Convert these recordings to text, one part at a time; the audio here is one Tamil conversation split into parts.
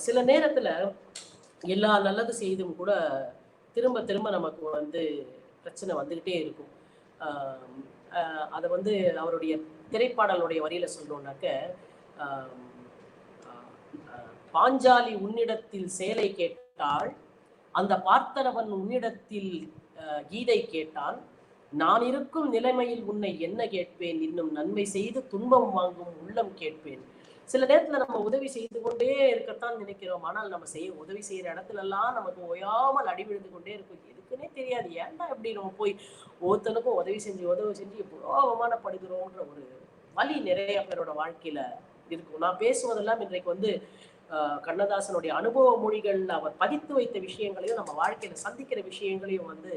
சில நேரத்துல எல்லா நல்லது செய்தும் கூட திரும்ப திரும்ப நமக்கு வந்து பிரச்சனை வந்துகிட்டே இருக்கும். அதை வந்து அவருடைய திரைப்பாடலுடைய வரியில சொல்லணும்னாக்க, பாஞ்சாலி உன்னிடத்தில் சேலை கேட்டாள், அந்த பார்த்தனவன் உன்னிடத்தில் கீதை கேட்டான், நான் இருக்கும் நிலைமையில் உன்னை என்ன கேட்பேன், இன்னும் நன்மை செய்து துன்பம் வாங்கும் உள்ளம் கேட்பேன். சில நேரத்துல நம்ம உதவி செய்து கொண்டே இருக்கத்தான் நினைக்கிறோம். ஆனால் நம்ம உதவி செய்யற இடத்துல எல்லாம் நமக்கு ஓயாமல் அடி விழுந்து கொண்டே இருக்கும். எதுக்குன்னே தெரியாது. ஏன்டா எப்படி நம்ம போய் ஒவ்வொருத்தனுக்கும் உதவி செஞ்சு எவ்வளோ அவமானப்படுகிறோம்ன்ற ஒரு வலி நிறைய பேரோட வாழ்க்கையில இருக்கும். நான் பேசுவதெல்லாம் இன்றைக்கு வந்து கண்ணதாசனுடைய அனுபவ மொழிகள், அவர் பதித்து வைத்த விஷயங்களையும் நம்ம வாழ்க்கையில சந்திக்கிற விஷயங்களையும் வந்து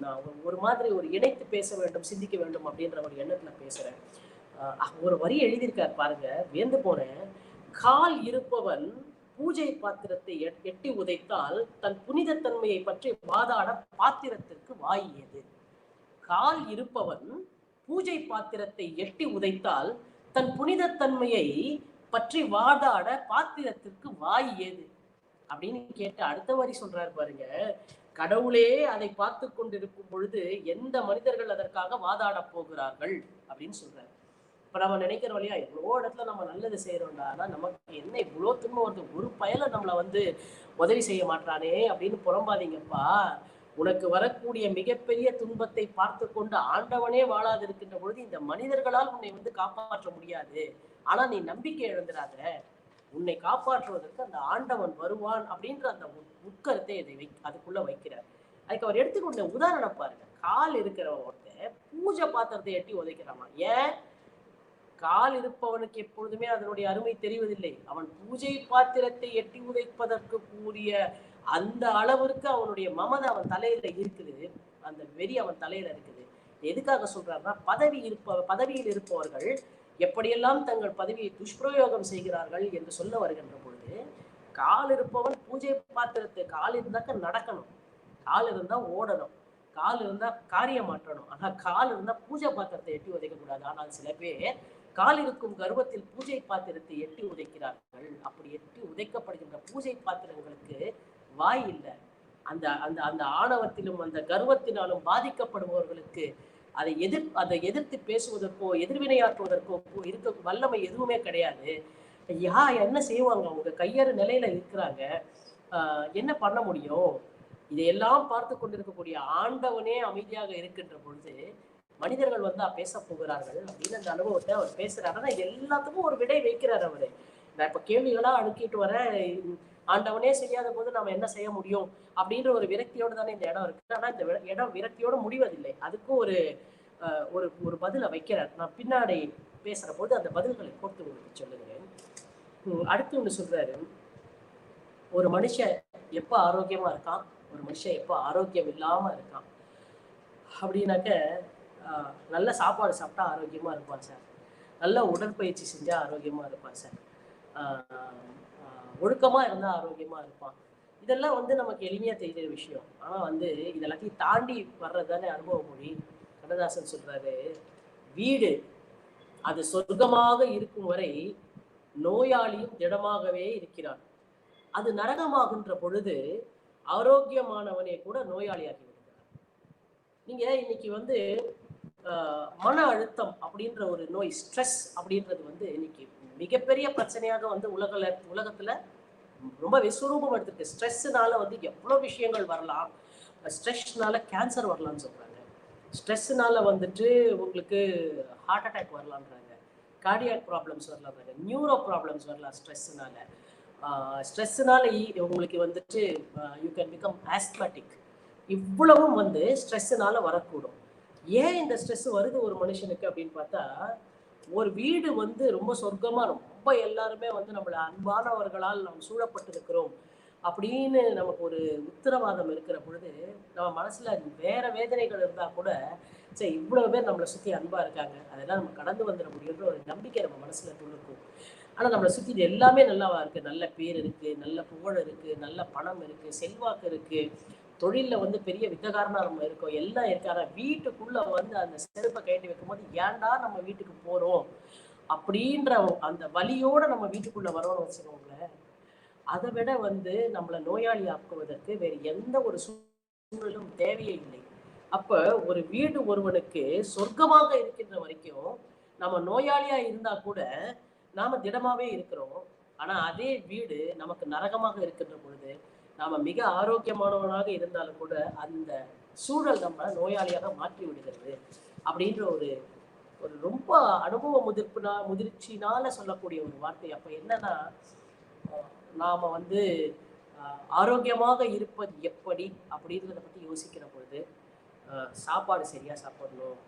நான் ஒரு மாதிரி ஒரு இணைத்து பேச வேண்டும், சிந்திக்க வேண்டும் அப்படின்ற ஒரு எண்ணத்துல பேசுறேன். ஒரு வரி எழுதியிருக்கார் பாருங்க, வியந்து போனேன். கால் இருப்பவன் பூஜை பாத்திரத்தை எட்டி உதைத்தால் தன் புனிதத்தன்மையை பற்றி வாதாட பாத்திரத்திற்கு வாய் ஏது. கால் இருப்பவன் பூஜை பாத்திரத்தை எட்டி உதைத்தால் தன் புனிதத்தன்மையை பற்றி வாதாட பாத்திரத்திற்கு வாய் ஏது அப்படின்னு கேட்டு அடுத்த வரி சொல்றாரு பாருங்க, கடவுளே அதை பார்த்து கொண்டிருக்கும் பொழுது எந்த மனிதர்கள் அதற்காக வாதாட போகிறார்கள் அப்படின்னு சொல்றாரு. இப்ப நம்ம நினைக்கிறோம் இல்லையா, இவ்வளோ இடத்துல நம்ம நல்லது செய்யறோம்டா, ஆனா நமக்கு என்ன இவ்வளோ துன்பம் வருது, ஒரு பயல நம்மளை வந்து உதவி செய்ய மாட்டானே அப்படின்னு புறம்பாதீங்கப்பா. உனக்கு வரக்கூடிய மிகப்பெரிய துன்பத்தை பார்த்து கொண்டு ஆண்டவனே வாழாது இருக்கின்ற பொழுது இந்த மனிதர்களால் உன்னை வந்து காப்பாற்ற முடியாது. ஆனா நீ நம்பிக்கை இழந்துடாத, உன்னை காப்பாற்றுவதற்கு அந்த ஆண்டவன் வருவான் அப்படின்ற அந்த உட்கருத்தை அதுக்குள்ள வைக்கிறார். அதுக்கு அவர் எடுத்துக்கொண்ட உதாரணம் பாருங்க. கால் இருக்கிற ஒருத்தர் பூஜை பாத்திரத்தை எட்டி உதைக்கிறாமா. ஏன்? கால் இருப்பவனுக்கு எப்பொழுதுமே அதனுடைய அருமை தெரிவதில்லை. அவன் பூஜை பாத்திரத்தை எட்டி உதைப்பதற்கு கூடிய அந்த அளவிற்கு அவனுடைய மமதை அவன் தலையில இருக்குது, அந்த வெறி அவன் தலையில இருக்குது. எதுக்காக சொல்றாருன்னா, பதவியில் இருப்பவர்கள் எப்படியெல்லாம் தங்கள் பதவியை துஷ்பிரயோகம் செய்கிறார்கள் என்று சொல்ல வருகின்ற பொழுது, கால் இருப்பவன் பூஜை பாத்திரத்தை, கால் இருந்தாக்க நடக்கணும், கால் இருந்தா ஓடணும், கால் இருந்தா காரியம் மாற்றணும். ஆனா கால் இருந்தா பூஜை பாத்திரத்தை எட்டி உதைக்க கூடாது. ஆனால் சில பேர் கால் இருக்கும் கர்வத்தில் பூஜை பாத்திரத்தை எட்டி உதைக்கிறார்கள். அப்படி எட்டி உதைக்கப்படுகின்ற பூஜை பாத்திரங்களுக்கு வாய் இல்லை. அந்த அந்த அந்த ஆணவத்திலும் அந்த கர்வத்தினாலும் பாதிக்கப்படுபவர்களுக்கு அதை எதிர்த்து பேசுவதற்கோ எதிர்வினையாற்றுவதற்கோ இருக்க வல்லமை எதுவுமே கிடையாது. என்ன செய்வாங்க? அவங்க கையறு நிலையில இருக்கிறாங்க, என்ன பண்ண முடியும்? இதையெல்லாம் பார்த்து கொண்டிருக்கக்கூடிய ஆண்டவனே அமைதியாக இருக்கின்ற பொழுது மனிதர்கள் வந்தா பேச போகிறார்கள் அப்படின்னு அந்த அனுபவத்தை அவர் பேசுறாரு. ஆனா எல்லாத்துக்கும் ஒரு விடை வைக்கிறார் அவரு. நான் இப்ப கேள்விகளா அடுக்கிட்டு வர, ஆண்டவனே செய்யாத போது நாம என்ன செய்ய முடியும் அப்படின்ற ஒரு விரக்தியோடு தானே இந்த இடம் இருக்கு. ஆனா இந்த இடம் விரக்தியோடு முடிவதில்லை, அதுக்கும் ஒரு ஒரு ஒரு பதிலை வைக்கிறார். நான் பின்னாடி பேசுற போது அந்த பதில்களை கோர்த்து உங்களுக்கு சொல்லுகிறேன். அடுத்து ஒண்ணு சொல்றாரு, ஒரு மனுஷன் எப்ப ஆரோக்கியமா இருக்கான், ஒரு மனுஷன் எப்ப ஆரோக்கியம் இல்லாம இருக்கான் அப்படின்னாக்க, நல்ல சாப்பாடு சாப்பிட்டா ஆரோக்கியமா இருப்பான் சார், நல்ல உடற்பயிற்சி செஞ்சா ஆரோக்கியமா இருப்பான் சார், ஒழுக்கமா இருந்தா ஆரோக்கியமா இருப்பான். இதெல்லாம் வந்து நமக்கு எளிமையா தெரிகிற விஷயம். ஆனா வந்து இதெல்லாத்தையும் தாண்டி வர்றதுதானே அனுபவ மொழி. கண்ணதாசன் சொல்றாரு, வீடு அது சொர்க்கமாக இருக்கும் வரை நோயாளியும் திடமாகவே இருக்கிறான், அது நரகமாகின்ற பொழுது ஆரோக்கியமானவனே கூட நோயாளியாகி விடுகிறார். நீங்க இன்னைக்கு வந்து மன அழுத்தம் அப்படின்ற ஒரு நோய், ஸ்ட்ரெஸ் அப்படின்றது வந்து இன்னைக்கு மிகப்பெரிய பிரச்சனையாக வந்து உலகத்துல ரொம்ப விஸ்வரூபம் எடுத்துருக்கு. ஸ்ட்ரெஸ்னால வந்து எவ்வளவு விஷயங்கள் வரலாம். ஸ்ட்ரெஸ்னால கேன்சர் வரலாம்னு சொல்றாங்க, ஸ்ட்ரெஸ்னால வந்துட்டு உங்களுக்கு ஹார்ட் அட்டாக் வரலாம்ன்றாங்க, கார்டியாக் ப்ராப்ளம்ஸ் வரலாம்ன்றாங்க, நியூரோ ப்ராப்ளம்ஸ் வரலாம் ஸ்ட்ரெஸ்னால. ஸ்ட்ரெஸ்னால உங்களுக்கு வந்துட்டு யூ கேன் பிகம் ஆஸ்த்மேட்டிக். இவ்வளவும் வந்து ஸ்ட்ரெஸ்னால வரக்கூடும். ஏன் இந்த ஸ்ட்ரெஸ் வருது ஒரு மனுஷனுக்கு அப்படின்னு பார்த்தா, ஒரு வீடு வந்து ரொம்ப சொர்க்கமா, ரொம்ப எல்லாருமே வந்து நம்மள அன்பானவர்களால் நாம் சூழப்பட்டிருக்கிறோம் அப்படின்னு நமக்கு ஒரு உத்தரவாதம் இருக்கிற பொழுது, நம்ம மனசுல வேற வேதனைகள் இருந்தா கூட, சரி இவ்வளவு பேர் நம்மளை சுத்தி அன்பா இருக்காங்க, அதெல்லாம் நம்ம கடந்து வந்துட முடியுன்ற ஒரு நம்பிக்கை நம்ம மனசுல துணுக்கும். ஆனா நம்மளை சுத்தி இது எல்லாமே நல்லாவா இருக்கு? நல்ல பேர் இருக்கு, நல்ல புகழ் இருக்கு, நல்ல பணம் இருக்கு, செல்வாக்கு இருக்கு, தொழில்ல வந்து பெரிய வித்தகாரமா நம்ம இருக்கோம், எல்லாம் இருக்கு. ஆனா வீட்டுக்குள்ள வந்து அந்த செருப்பை கட்டி வைக்கும் போது ஏன்டா நம்ம வீட்டுக்கு போறோம் அப்படின்ற அந்த வலியோட நம்ம வீட்டுக்குள்ள வரோம்னு வச்சுக்கோங்களேன், அதை விட வந்து நம்மளை நோயாளி ஆக்குவதற்கு வேறு எந்த ஒரு சூழலும் தேவையே இல்லை. அப்ப ஒரு வீடு ஒருவனுக்கு சொர்க்கமாக இருக்கின்ற வரைக்கும் நம்ம நோயாளியா இருந்தா கூட நாம திடமாவே இருக்கிறோம். ஆனா அதே வீடு நமக்கு நரகமாக இருக்கின்ற பொழுது நாம மிக ஆரோக்கியமானவனாக இருந்தாலும் கூட அந்த சூழல் நம்ம நோயாளியாக மாற்றி விடுகிறது. அப்படின்ற ஒரு ஒரு ரொம்ப அனுபவ முதிர்ச்சினால சொல்லக்கூடிய ஒரு வார்த்தை. அப்ப என்னன்னா, நாம வந்து ஆரோக்கியமாக இருப்பது எப்படி அப்படின்றத பத்தி யோசிக்கிற பொழுது சாப்பாடு சரியா சாப்பிடணும்,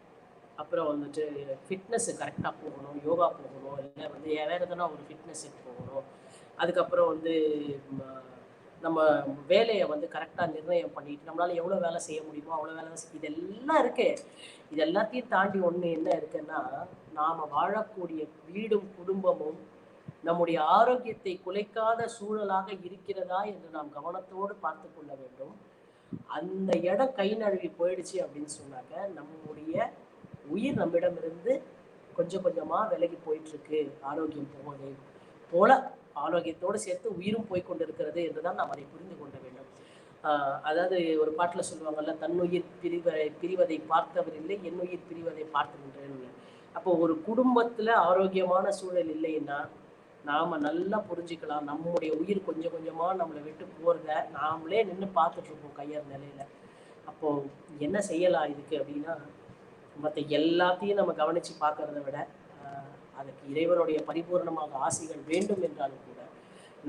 அப்புறம் வந்துட்டு ஃபிட்னஸ் கரெக்டாக போகணும், யோகா போகணும், இல்லை வந்து வேற எதனா ஒரு ஃபிட்னஸுக்கு போகணும். அதுக்கப்புறம் வந்து நம்ம வேலையை வந்து கரெக்டாக நிர்ணயம் பண்ணிட்டு நம்மளால எவ்வளோ வேலை செய்ய முடியுமோ அவ்வளோ வேலை இதெல்லாம் இருக்கு. இது எல்லாத்தையும் தாண்டி ஒன்று என்ன இருக்குன்னா, நாம வாழக்கூடிய வீடும் குடும்பமும் நம்முடைய ஆரோக்கியத்தை குலைக்காத சூழலாக இருக்கிறதா என்று நாம் கவனத்தோடு பார்த்து கொள்ள வேண்டும். அந்த இடம் கை நழுவி போயிடுச்சு அப்படின்னு சொன்னாக்க நம்முடைய உயிர் நம்மிடமிருந்து கொஞ்சம் கொஞ்சமா விலகி போயிட்டு இருக்கு. ஆரோக்கியம் போவது போல ஆரோக்கியத்தோடு சேர்த்து உயிரும் போய்கொண்டிருக்கிறது என்றுதான் நாம் அதை புரிந்து கொள்ள வேண்டும். அதாவது ஒரு பாட்டுல சொல்லுவாங்கல்ல, தன்னுயிர் பிரிவதை பார்த்தவர் இல்லை, என்னுயிர் பிரிவதை பார்த்துக்கின்றேன்னு. அப்போ ஒரு குடும்பத்துல ஆரோக்கியமான சூழல் இல்லைன்னா நாம நல்லா புரிஞ்சுக்கலாம், நம்முடைய உயிர் கொஞ்சம் கொஞ்சமா நம்மளை விட்டு போறத நாமளே நின்று பார்த்துட்டு இருப்போம் கையர் நிலையில. அப்போ என்ன செய்யலாம் இதுக்கு அப்படின்னா, மற்ற எல்லாத்தையும் நம்ம கவனிச்சு பார்க்கறத விட அதுக்கு இறைவனுடைய பரிபூர்ணமாக ஆசைகள் வேண்டும் என்றாலும் கூட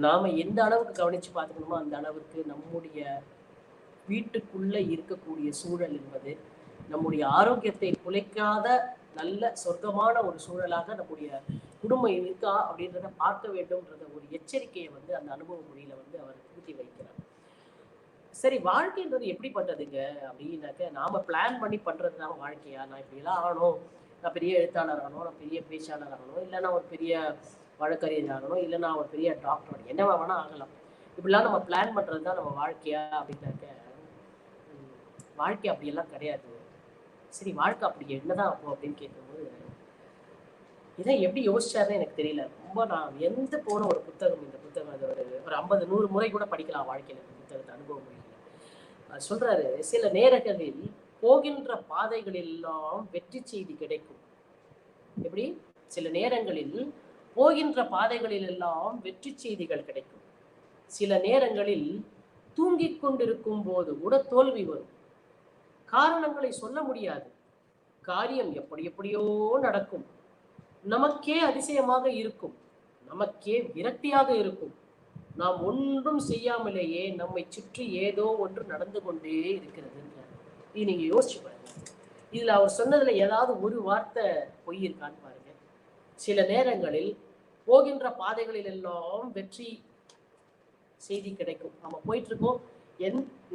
நாம எந்த அளவுக்கு கவனிச்சு பார்த்துக்கணுமோ அந்த அளவுக்கு நம்முடைய வீட்டுக்குள்ள இருக்கக்கூடிய சூழல் என்பது நம்முடைய ஆரோக்கியத்தை குலைக்காத நல்ல சொர்க்கமான ஒரு சூழலாக நம்முடைய குடும்பம் இருக்கா அப்படின்றத பார்க்க வேண்டும்ன்றத ஒரு எச்சரிக்கையை வந்து அந்த அனுபவ மொழியில வந்து அவர் பூர்த்தி வைக்கிறார். சரி, வாழ்க்கைன்றது எப்படிப்பட்டதுங்க அப்படின்னாக்க, நாம பிளான் பண்ணி பண்றதுதான் வாழ்க்கையா? நான் இப்படி எல்லாம் ஆகணும், நான் பெரிய எழுத்தாளர் ஆகணும், நான் பெரிய பேச்சாளர் ஆகணும், இல்லை நான் ஒரு பெரிய வழக்கறிஞர் ஆகணும், இல்லை நான் ஒரு பெரிய டாக்டர், என்னவா வேணா ஆகலாம், இப்படிலாம் நம்ம பிளான் பண்றதுதான் நம்ம வாழ்க்கையா அப்படின்னாக்க, வாழ்க்கை அப்படியெல்லாம் கிடையாது. சரி, வாழ்க்கை அப்படி என்னதான் அப்போ அப்படின்னு கேட்கும்போது, இதை எப்படி யோசிச்சாருன்னு எனக்கு தெரியல. ரொம்ப நான் எந்த போன ஒரு புத்தகம், இந்த புத்தகம் அது ஒரு 50-100 முறை கூட படிக்கலாம் வாழ்க்கையில. இந்த புத்தகத்தை அனுபவ முறையில் சொல்றாரு, சில நேரங்களில் போகின்ற பாதைகளில் எல்லாம் வெற்றி செய்தி கிடைக்கும். எப்படி? சில நேரங்களில் போகின்ற பாதைகளில் எல்லாம் வெற்றி செய்திகள் கிடைக்கும். சில நேரங்களில் தூங்கிக் கொண்டிருக்கும் போது கூட தோல்வி வரும். காரணங்களை சொல்ல முடியாது. காரியம் எப்படி எப்படியோ நடக்கும். நமக்கே அதிசயமாக இருக்கும், நமக்கே விரக்தியாக இருக்கும். நாம் ஒன்றும் செய்யாமலேயே நம்மை சுற்றி ஏதோ ஒன்று நடந்து கொண்டே இருக்கிறது. இது நீங்க யோசிச்சு பாருங்க. இதுல அவர் சொன்னதுல ஏதாவது ஒரு வார்த்தை பொய் இருக்கான்னு பாருங்க. சில நேரங்களில் போகின்ற பாதைகளில் எல்லாம் வெற்றி செய்தி கிடைக்கும். நம்ம போயிட்டு இருக்கோம்,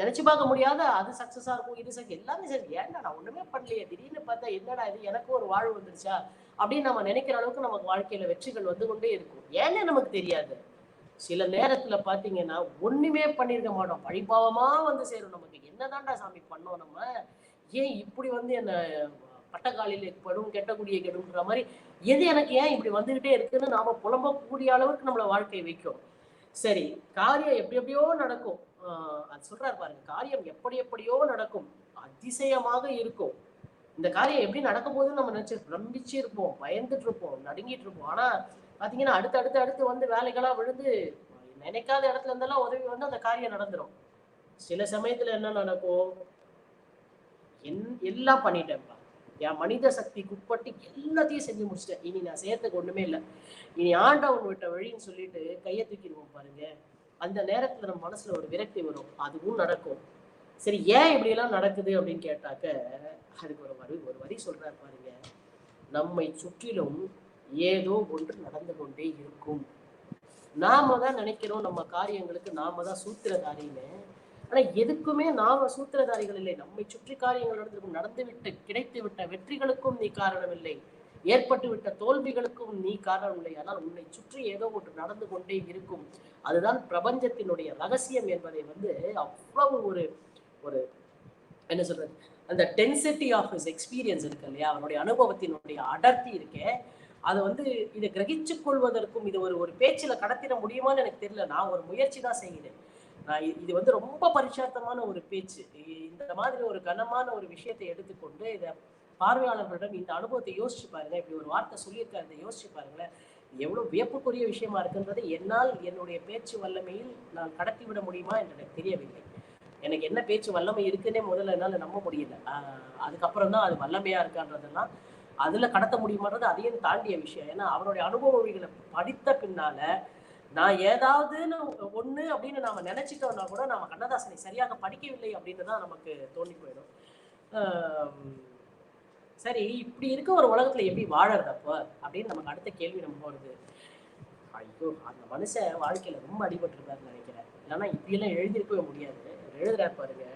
நினைச்சு பார்க்க முடியாத அது சக்சஸா இருக்கும், இது எல்லாமே சரி. ஏன்டா நான் ஒண்ணுமே பண்ணலையே, திடீர்னு பார்த்தா என்னடா இது, எனக்கும் ஒரு வாழ்வு வந்துருச்சா அப்படின்னு நம்ம நினைக்கிற அளவுக்கு நமக்கு வாழ்க்கையில வெற்றிகள் வந்து கொண்டே இருக்கும். ஏன்னு நமக்கு தெரியாது. சில நேரத்துல பாத்தீங்கன்னா ஒண்ணுமே பண்ணிருக்க மாட்டோம், பழிபாவமா வந்து சேரும். நமக்கு என்னதான்டா சாமி பண்ணோம், நம்ம ஏன் இப்படி வந்து என்ன பட்டக்காலில படும் கெட்டக்கூடிய கெடுன்ற மாதிரி எது எனக்கு ஏன் இப்படி வந்துகிட்டே இருக்குன்னு நாம புலம்பக்கூடிய அளவுக்கு நம்மள வாழ்க்கை வைக்கும். சரி, காரியம் எப்படி எப்படியோ நடக்கும். அது சொல்றாரு பாருங்க, காரியம் எப்படி எப்படியோ நடக்கும், அதிசயமாக இருக்கும். இந்த காரியம் எப்படி நடக்க போகுதுன்னு நம்ம நினைச்சு பிரமிச்சு இருப்போம், பயந்துட்டு இருப்போம், நடுங்கிட்டு இருப்போம். ஆனா பாத்தீங்கன்னா அடுத்து வந்து வேலைகளா விழுந்து நினைக்காத இடத்துல இருந்தெல்லாம் உதவி வந்து அந்த காரியம் நடந்துரும். சில சமயத்துல என்ன நடக்கும், எல்லாம் பண்ணிட்டேன்ப்பா, என் மனித சக்திக்கு உட்பட்டு எல்லாத்தையும் செஞ்சு முடிச்சிட்டேன், இனி நான் செய்யறதுக்கு ஒண்ணுமே இல்லை, இனி ஆண்டவன் விட்ட வழின்னு சொல்லிட்டு கையை தூக்கிடுவோம் பாருங்க. அந்த நேரத்துல நம்ம மனசுல ஒரு விரக்தி வரும், அதுவும் நடக்கும். சரி, ஏன் இப்படி எல்லாம் நடக்குது அப்படின்னு கேட்டாக்க, அதுக்கு ஒரு வரி சொல்றாரு பாருங்க, நம்மை சுற்றிலும் ஏதோ ஒன்று நடந்து கொண்டே இருக்கும். நாம தான் நினைக்கிறோம் நம்ம காரியங்களுக்கு நாம தான் சூத்திரதாரின்னு. ஆனா எதுக்குமே நாம சூத்திரதாரிகள் இல்லை. நம்மை சுற்றி காரியங்கள் நடந்திருக்கும். நடந்துவிட்டு கிடைத்து விட்ட வெற்றிகளுக்கும் நீ காரணம் இல்லை, ஏற்பட்டு விட்ட தோல்விகளுக்கும் நீ காரணம் இல்லை. ஆனால் உன்னை சுற்றி ஏதோ ஒன்று நடந்து கொண்டே இருக்கும். அதுதான் பிரபஞ்சத்தினுடைய ரகசியம் என்பதை வந்து அவ்வளவு ஒரு ஒரு என்ன சொல்றது, அந்த டென்சிட்டி ஆஃப் ஹிஸ் எக்ஸ்பீரியன்ஸ் இருக்கு இல்லையா, அவனுடைய அனுபவத்தினுடைய அடர்த்தி இருக்கே, அதை வந்து இதை கிரகிச்சு கொள்வதற்கும் இது ஒரு பேச்சுல கடத்திட முடியுமான்னு எனக்கு தெரியல. நான் ஒரு முயற்சி தான் செய்கிறேன். இது வந்து ரொம்ப பரிட்சார்த்தமான ஒரு பேச்சு. இந்த மாதிரி ஒரு கனமான ஒரு விஷயத்தை எடுத்துக்கொண்டு இதை பார்வையாளர்களிடம் இந்த அனுபவத்தை யோசிச்சு பாருங்க. இப்படி ஒரு வார்த்தை சொல்லியிருக்காரு, இதை யோசிச்சு பாருங்களேன். எவ்வளவு வியப்புக்குரிய விஷயமா இருக்குன்றது என்னால் என்னுடைய பேச்சு வல்லமையில் நான் கடத்தி விட முடியுமா என்று எனக்கு தெரியவில்லை. எனக்கு என்ன பேச்சு வல்லமை இருக்குன்னே முதல்ல என்னால் நம்ப முடியல. அதுக்கப்புறம் தான் அது வல்லமையா இருக்கான்றதெல்லாம் அதுல கடத்த முடியுமான்றது அதையும் தாண்டிய விஷயம். ஏன்னா அவருடைய அனுபவங்களை படித்த பின்னால நான் ஏதாவதுன்னு ஒண்ணு அப்படின்னு நாம நினைச்சிட்டோம்னா கூட நாம கண்ணதாசனை சரியாக படிக்கவில்லை அப்படின்னு தான் நமக்கு தோண்டி போயிடும். சரி, இப்படி இருக்க ஒரு உலகத்துல எப்படி வாழறது அப்ப அப்படின்னு நமக்கு அடுத்த கேள்வி நம்ம வருது. ஐயோ, அந்த மனுஷன் வாழ்க்கையில ரொம்ப அடிபட்டிருப்பாருன்னு நினைக்கிறேன். இல்லைன்னா இப்படியெல்லாம் எழுதியிருக்கவே முடியாது. எழுதுறாரு பாருங்க,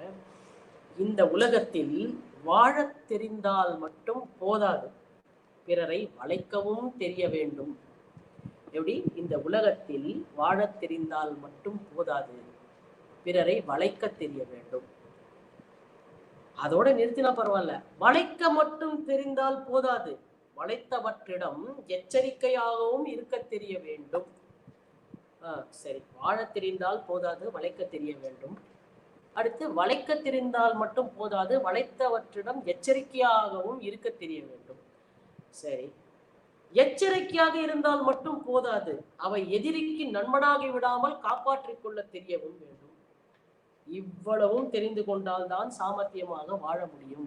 இந்த உலகத்தில் வாழத் தெரிந்தால் மட்டும் போதாது, பிறரை வளைக்கவும் தெரிய வேண்டும். எப்படி? இந்த உலகத்தில் வாழத் தெரிந்தால் மட்டும் போதாது, பிறரை வளைக்க தெரிய வேண்டும். அதோட நிறுத்தினா பரவாயில்ல. வளைக்க மட்டும் தெரிந்தால் போதாது, வளைத்தவற்றிடம் எச்சரிக்கையாகவும் இருக்க தெரிய வேண்டும். சரி, வாழ தெரிந்தால் போதாது, வளைக்க தெரிய வேண்டும். அடுத்து, வளைக்க தெரிந்தால் மட்டும் போதாது, வளைத்தவற்றிடம் எச்சரிக்கையாகவும் இருக்க தெரிய வேண்டும். சரி, எச்சரிக்கையாக இருந்தால் மட்டும் போதாது, அவை எதிரிக்கு நண்பனாகி விடாமல் காப்பாற்றிக் கொள்ள தெரியவும் வேண்டும். இவ்வளவும் தெரிந்து கொண்டால் தான் சாமர்த்தியமாக வாழ முடியும்.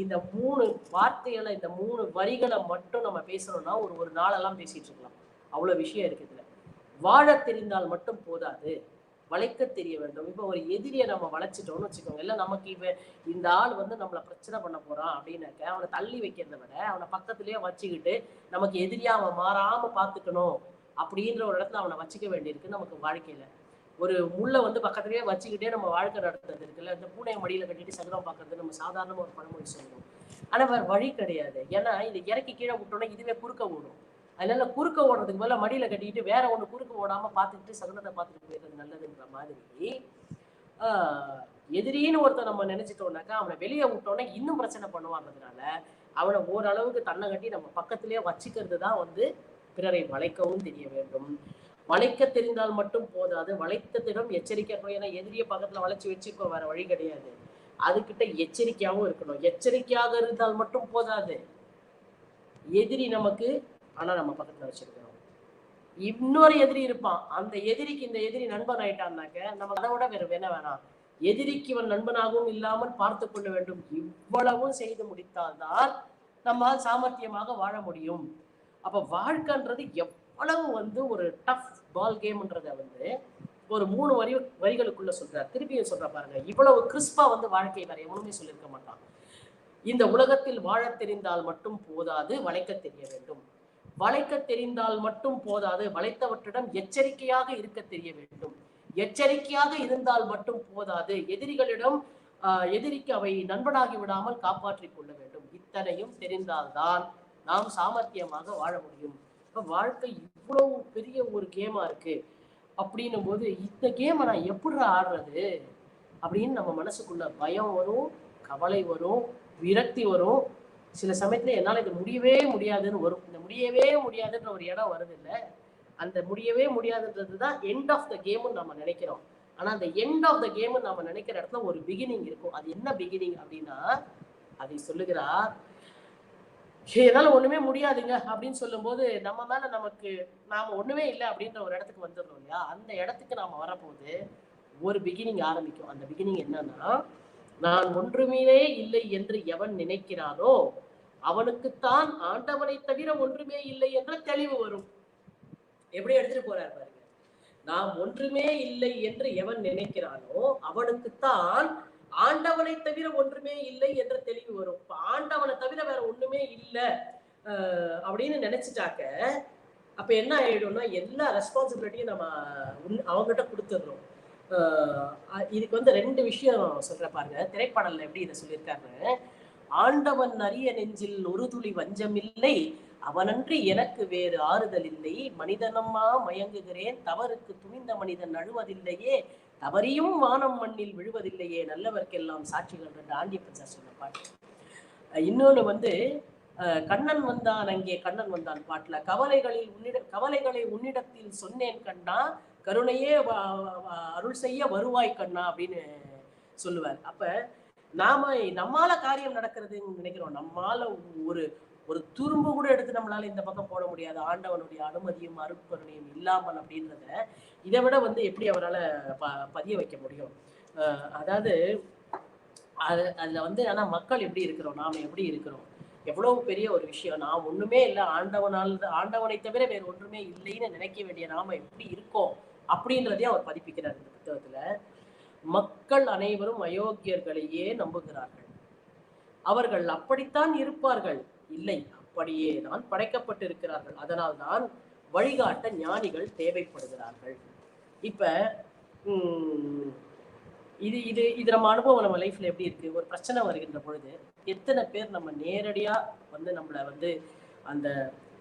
இந்த 3 வார்த்தைகளை, இந்த 3 வரிகளை மட்டும் நம்ம பேசணும்னா ஒரு நாளெல்லாம் பேசிட்டு இருக்கலாம். அவ்வளவு விஷயம் இருக்கு இதுல. வாழ தெரிந்தால் மட்டும் போதாது, வளைக்க தெரிய வேண்டும். இப்ப ஒரு எதிரியை நம்ம வளைச்சிட்டோம்னு வச்சுக்கோங்க, இல்ல நமக்கு இந்த ஆள் வந்து நம்மளை பிரச்சனை பண்ண போறான் அப்படின்னாக்க அவனை தள்ளி வைக்கிறத விட அவனை பக்கத்திலேயே வச்சுக்கிட்டு நமக்கு எதிரியா அவன் மாறாம பாத்துக்கணும் அப்படின்ற ஒரு இடத்துல அவனை வச்சுக்க வேண்டியிருக்கு நமக்கு வாழ்க்கையில. ஒரு முள்ளை வந்து பக்கத்துலயே வச்சுக்கிட்டே நம்ம வாழ்க்கை நடத்துறது இருக்குல்ல, இந்த பூனையை மடியில கட்டிட்டு சகுனம் பார்க்கறது நம்ம சாதாரண ஒரு பழமொழி சொல்லுவோம். ஆனா வேற வழி கிடையாது. ஏன்னா இதை இறக்கி கீழே விட்டோம்னா இதுவே குறுக்க ஓடும். அதனால குறுக்க ஓடுறதுக்கு மேல மடியில கட்டிக்கிட்டு வேற ஒண்ணு குறுக்க ஓடாம பார்த்துக்கிட்டு சகுனத்தை பார்த்துட்டு போயிடுறது நல்லதுன்ற மாதிரி எதிரின்னு ஒருத்தர் நம்ம நினைச்சிட்டோம்னாக்கா அவனை வெளியே விட்டோம்னா இன்னும் பிரச்சனை பண்ணுவாங்கிறதுனால அவனை ஓரளவுக்கு தன்னை கட்டி நம்ம பக்கத்திலேயே வச்சுக்கிறது தான் வந்து பிறரை வளைக்கவும் தெரிய வேண்டும். வளைக்க தெரிந்தால் மட்டும் போதாது, வளைத்ததிடம் எச்சரிக்கை. ஏன்னா எதிரியை பக்கத்துல வளைச்சு வச்சுக்கோ, வேற வழி கிடையாது. அதுகிட்ட எச்சரிக்கையாகவும் இருக்கணும். எச்சரிக்கையாக இருந்தால் மட்டும் போதாது, எதிரி நமக்கு ஆனா நம்ம பக்கத்துல வச்சிருக்கோம். இன்னொரு எதிரி இருப்பான், அந்த எதிரிக்கு இந்த எதிரி நண்பன் ஆயிட்டான்னாக்க நம்ம அதை விட வேற என்ன வேணாம், எதிரிக்கு இவன் நண்பனாகவும் இல்லாமல் பார்த்து கொள்ள வேண்டும். இவ்வளவும் செய்து முடித்தால்தான் நம்மால் சாமர்த்தியமாக வாழ முடியும். அப்ப வாழ்க்கைன்றது எவ்வளவு வந்து ஒரு டஃப் பால் கேம்ன்றத வந்து ஒரு 3 வரிகளுக்குள்ள சொல்றார். திருப்பியும் சொல்ற பாருங்க, இவ்வளவு கிறிஸ்பா வந்து வாழ்க்கை வேற எவனுமே சொல்லியிருக்க மாட்டான். இந்த உலகத்தில் வாழ தெரிந்தால் மட்டும் போதாது, வளைக்க தெரிய வேண்டும். வளைக்க தெரிந்தால் மட்டும் போதாது, வளைத்தவற்றிடம் எச்சரிக்கையாக இருக்க தெரிய வேண்டும். எச்சரிக்கையாக இருந்தால் மட்டும் போதாது, எதிரிக்கு அவை நண்பனாகி விடாமல் காப்பாற்றிக் கொள்ள வேண்டும். இத்தனையும் தெரிந்தால்தான் நாம் சாமர்த்தியமாக வாழ முடியும். இப்ப வாழ்க்கை இவ்வளவு பெரிய ஒரு கேமா இருக்கு அப்படின்னும் போது இந்த கேமை நான் எப்படி ஆடுறது அப்படின்னு நம்ம மனசுக்குள்ள பயம் வரும், கவலை வரும், விரக்தி வரும். சில சமயத்துல என்னால இது முடியவே முடியாதுன்னு வரும். இந்த முடியவே முடியாதுன்ற ஒரு இடம் வருது இல்ல, அந்த முடியவே முடியாதுன்றதுதான் எண்ட் ஆஃப் த கேம்னு நம்ம நினைக்கிறோம். ஆனா அந்த எண்ட் ஆஃப் த கேம் நம்ம நினைக்கிற இடத்துல ஒரு பிகினிங் இருக்கும். அது என்ன பிகினிங் அப்படின்னா, அதை சொல்லுகிறார், என்னால ஒண்ணுமே முடியாதுங்க அப்படின்னு சொல்லும் போது நம்ம மேல நாம ஒண்ணுமே இல்லை அப்படின்ற ஒரு இடத்துக்கு வந்துடணும் இல்லையா. அந்த இடத்துக்கு நாம வரப்போது ஒரு பிகினிங் ஆரம்பிக்கும். அந்த பிகினிங் என்னன்னா, நான் ஒன்றுமே இல்லை என்று எவன் நினைக்கிறானோ அவனுக்குத்தான் ஆண்டவனை தவிர ஒன்றுமே இல்லை என்ற தெளிவு வரும். எப்படி எடுத்துட்டு போறாரு பாருங்க, நாம் ஒன்றுமே இல்லை என்று எவன் நினைக்கிறானோ அவனுக்குத்தான் ஆண்டவனை தவிர ஒன்றுமே இல்லை என்ற தெளிவு வரும். ஆண்டவனை தவிர வேற ஒண்ணுமே இல்லை அப்படின்னு நினைச்சிட்டாக்க அப்ப என்ன ஆயிடும்னா எல்லா ரெஸ்பான்சிபிலிட்டியும் நம்ம அவங்ககிட்ட கொடுத்துடுறோம். இதுக்கு வந்து 2 விஷயம் சொல்ற பாருங்க. திரைப்பாடல்ல எப்படி இதை சொல்லியிருக்காரு, ஆண்டவன் அறிய நெஞ்சில் ஒரு துளி வஞ்சம் இல்லை, அவனன்றி எனக்கு வேறு ஆறுதல் இல்லை, மனிதனம்மா மயங்குகிறேன், தவறுக்கு துணிந்த மனிதன் அழுவதில்லையே, தவறியும் வானம் மண்ணில் விழுவதில்லையே, நல்லவர்க்கெல்லாம் சாட்சிகள். ஆண்டியப்பன் சார் சொன்ன பாட்டு. இன்னொன்னு வந்து கண்ணன் வந்தான் அங்கே கண்ணன் வந்தான் பாட்டுல கவலைகளை உன்னிடத்தில் சொன்னேன் கண்ணா, கருணையே அருள் செய்ய வருவாய் கண்ணா அப்படின்னு சொல்லுவார். அப்ப நாம நம்மால காரியம் நடக்கிறதுன்னு நினைக்கிறோம். நம்மால ஒரு ஒரு துரும்பு கூட எடுத்து நம்மளால இந்த பக்கம் போட முடியாது, ஆண்டவனுடைய அனுமதியும் அருட்கருணையும் இல்லாமல் அப்படின்றத இதை விட வந்து எப்படி அவரால் பதிய வைக்க முடியும்? அதாவது அதுல வந்து ஆனா மக்கள் எப்படி இருக்கிறோம், நாம எப்படி இருக்கிறோம், எவ்வளவு பெரிய ஒரு விஷயம். நான் ஒண்ணுமே இல்லை, ஆண்டவனை தவிர வேற ஒன்றுமே இல்லைன்னு நினைக்க வேண்டிய நாம எப்படி இருக்கோம் அப்படின்றதையும் அவர் பதிப்பிக்கிறார் இந்த புத்தகத்துல. மக்கள் அனைவரும் அயோக்கியர்களையே நம்புகிறார்கள், அவர்கள் அப்படித்தான் இருப்பார்கள், இல்லை அப்படியே தான் படைக்கப்பட்டிருக்கிறார்கள், அதனால் தான் வழிகாட்ட ஞானிகள் தேவைப்படுகிறார்கள். இப்ப இது இது இது நம்ம அனுபவம் நம்ம லைஃப்ல எப்படி இருக்கு? ஒரு பிரச்சனை வருகின்ற பொழுது எத்தனை பேர் நம்ம நேரடியா வந்து நம்மளை வந்து அந்த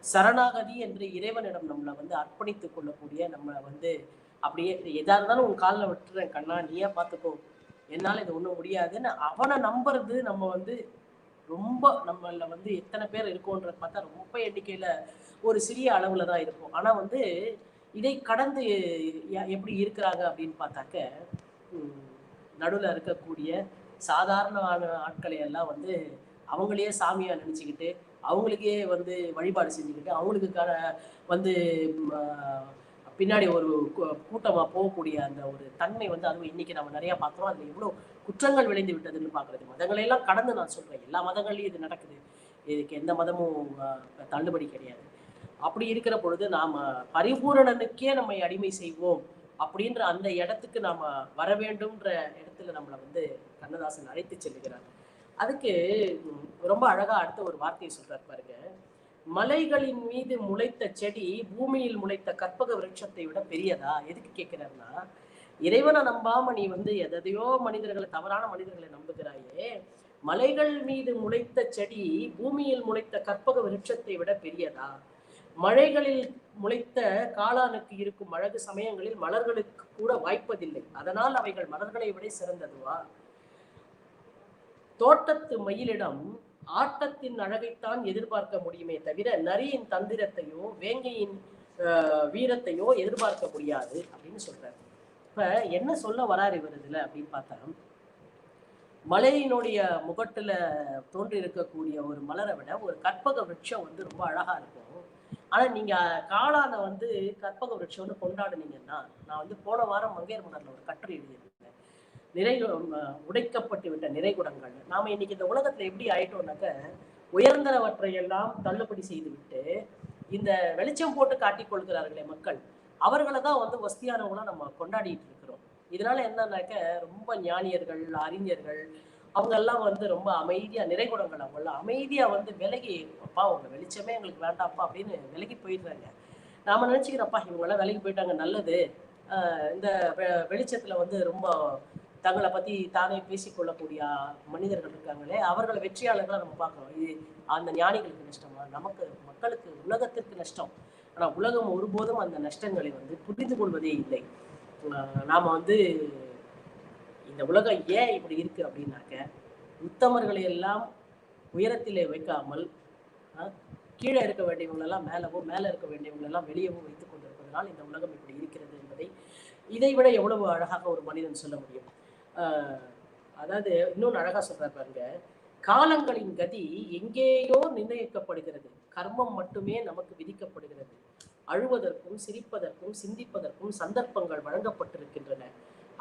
சரணாகதி என்று இறைவனிடம் நம்மளை வந்து அர்ப்பணித்துக் கொள்ளக்கூடிய, நம்மளை வந்து அப்படியே எதா இருந்தாலும் உன் காலில் விட்டுறேன் கண்ணா, நீயா பார்த்துக்கோ, என்னால் இது ஒன்றும் முடியாதுன்னு அவனை நம்புறது நம்ம வந்து ரொம்ப நம்மள வந்து எத்தனை பேர் இருக்கோன்றத பார்த்தா ரொம்ப எண்ணிக்கையில ஒரு சிறிய அளவுல தான் இருக்கும். ஆனா வந்து இதை கடந்து எப்படி இருக்கிறாங்க அப்படின்னு பார்த்தாக்க, நடுவில் இருக்கக்கூடிய சாதாரணமான ஆட்களை எல்லாம் வந்து அவங்களையே சாமியா நினைச்சுக்கிட்டு, அவங்களுக்கே வந்து வழிபாடு செஞ்சுக்கிட்டு, அவங்களுக்கான வந்து பின்னாடி ஒரு கூட்டமா போகக்கூடிய அந்த ஒரு தன்மை வந்து, அதுவும் இன்னைக்கு நம்ம நிறைய பார்க்குறோம். அதுல எவ்வளவு குற்றங்கள் விளைந்து விட்டதுன்னு பார்க்கறது. மதங்களையெல்லாம் கடந்து நான் சொல்றேன், எல்லா மதங்கள்லையும் இது நடக்குது, இதுக்கு எந்த மதமும் தள்ளுபடி கிடையாது. அப்படி இருக்கிற பொழுது நாம பரிபூரணனுக்கே நம்மை அடிமை செய்வோம் அப்படின்ற அந்த இடத்துக்கு நாம வர வேண்டும்ன்ற இடத்துல நம்மளை வந்து கண்ணதாசன் அழைத்து செல்லுகிறார். அதுக்கு ரொம்ப அழகா அடுத்த ஒரு வார்த்தையை சொல்றாரு பாருங்க. மலைகளின் மீது முளைத்த செடி பூமியில் முளைத்த கற்பக விருட்சத்தை விட பெரியதா? எதுக்கு கேட்கிறாருன்னா, இறைவனை நம்பாம நீ வந்து எதையோ மனிதர்களை, தவறான மனிதர்களை நம்புகிறாயே, மலைகள் மீது முளைத்த செடி பூமியில் முளைத்த கற்பக விருட்சத்தை விட பெரியதா? மழைகளில் முளைத்த காளானுக்கு இருக்கும் அழகு சமயங்களில் மலர்களுக்கு கூட வாய்ப்பதில்லை, அதனால் அவைகள் மலர்களை விட சிறந்ததுவா? தோட்டத்து மயிலிடம் ஆட்டத்தின் அழகைத்தான் எதிர்பார்க்க முடியுமே தவிர நரியின் தந்திரத்தையோ வேங்கையின் வீரத்தையோ எதிர்பார்க்க முடியாது அப்படின்னு சொல்றாரு. இப்ப என்ன சொல்ல வராரு இவர் இதுல அப்படின்னு பார்த்தா, மலையினுடைய முகட்டுல தோன்றி இருக்கக்கூடிய ஒரு மலரை விட ஒரு கற்பக விருட்சம் வந்து ரொம்ப அழகா இருக்கும். ஆனா நீங்க காளான வந்து கற்பக விருட்சம்னு கொண்டாடுனீங்கன்னா, நான் வந்து போன வாரம் மங்கையர் மலர்ல ஒரு கட்டுரை எழுதியிருக்கேன், உடைக்கப்பட்டு விட்ட நிறைகுடங்கள். நாம இன்னைக்கு இந்த உலகத்துல எப்படி ஆயிட்டோம்னாக்க, உயர்ந்தவற்றை எல்லாம் தள்ளுபடி செய்து விட்டு இந்த வெளிச்சம் போட்டு காட்டிக் கொள்கிறார்களே மக்கள், அவர்களை தான் வந்து வசதியானவங்களா நம்ம கொண்டாடிட்டு இருக்கிறோம். இதனால என்னன்னாக்க, ரொம்ப ஞானியர்கள், அறிஞர்கள் அவங்க எல்லாம் வந்து ரொம்ப அமைதியா, நிறைகுடங்கள் அவங்கெல்லாம் அமைதியா வந்து விலகி, அப்பா உங்க வெளிச்சமே எங்களுக்கு வேண்டாம்ப்பா அப்படின்னு விலகி போயிடுறாங்க. நாம நினைச்சுக்கிறப்பா இவங்கெல்லாம் விலகி போயிட்டாங்க, நல்லது, இந்த வெளிச்சத்துல வந்து ரொம்ப தங்களை பத்தி தானே பேசிக்கொள்ளக்கூடிய மனிதர்கள் இருக்காங்களே, அவர்களை வெற்றியாளர்களா நம்ம பார்க்கிறோம். இது அந்த ஞானிகளுக்கு நஷ்டமா? நமக்கு, மக்களுக்கு, உலகத்திற்கு நஷ்டம். ஆனா உலகம் ஒருபோதும் அந்த நஷ்டங்களை வந்து புரிந்து கொள்வதே இல்லை. நாம வந்து இந்த உலகம் ஏன் இப்படி இருக்கு அப்படின்னாக்க, உத்தமர்களை எல்லாம் உயரத்திலே வைக்காமல் கீழே இருக்க வேண்டியவங்களெல்லாம் மேலவும், மேல இருக்க வேண்டியவங்களெல்லாம் வெளியவும் வைத்துக் கொண்டிருப்பதனால் இந்த உலகம் இப்படி இருக்கிறது என்பதை இதை விட எவ்வளவு அழகாக ஒரு மனிதன் சொல்ல முடியும்? அதாவது இன்னொன்று அழகா சொல்றாரு பாருங்க, காலங்களின் கதி எங்கேயோ நிர்ணயிக்கப்படுகிறது, கர்மம் மட்டுமே நமக்கு விதிக்கப்படுகிறது, அழுவதற்கும் சிரிப்பதற்கும் சிந்திப்பதற்கும் சந்தர்ப்பங்கள் வழங்கப்பட்டிருக்கின்றன,